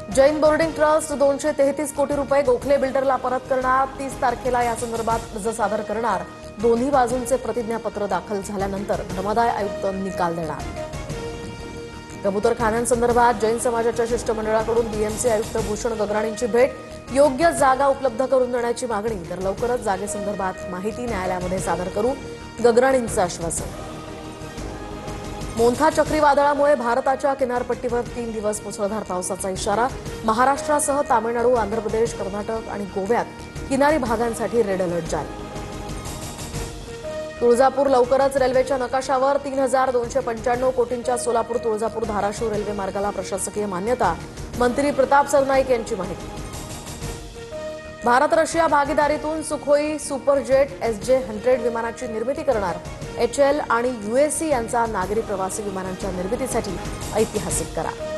Jain boarding trust 233 कोटी रुपये गोखले बिल्डरला परत करणार। 30 तारखेला या संदर्भात अर्ज सादर करणार। दोन्ही बाजूंचे प्रतिज्ञापत्र दाखल झाल्यानंतर धर्मादाय आयुक्त निकाल देणार। कबूतरखान्यांसंदर्भात जैन समाजाच्या शिष्टमंडळाकडून बीएमसी आयुक्त भूषण गगराणींची भेट। योग्य जागा उपलब्ध करून देण्याची मागणी, तर लवकरच जागेसंदर्भात माहिती न्यायालयामध्ये सादर करू, गगराणींचं आश्वासन। मोन्था चक्रीवादळामुळे भारताच्या किनारपट्टीवर 3 दिवस मुसळधार पावसाचा इशारा। महाराष्ट्रासह तामिळनाडू, आंध्र प्रदेश, कर्नाटक आणि गोव्यात किनारी भागांसाठी रेड अलर्ट जारी। तुळजापूर लवकरच रेल्वेच्या नकाशावर। 3295 कोटींच्या सोलापूर तुळजापूर धाराशिव रेल्वे मार्गाला प्रशासकीय मान्यता। मंत्री प्रताप सरनाईक यांची माहिती। भारत रशिया भागीदारीतून सुखोई सुपरजेट SJ-100 विमानाची निर्मिती करणार। HL आणि UAC यांचा नागरी प्रवासी विमानांच्या निर्मितीसाठी ऐतिहासिक करार।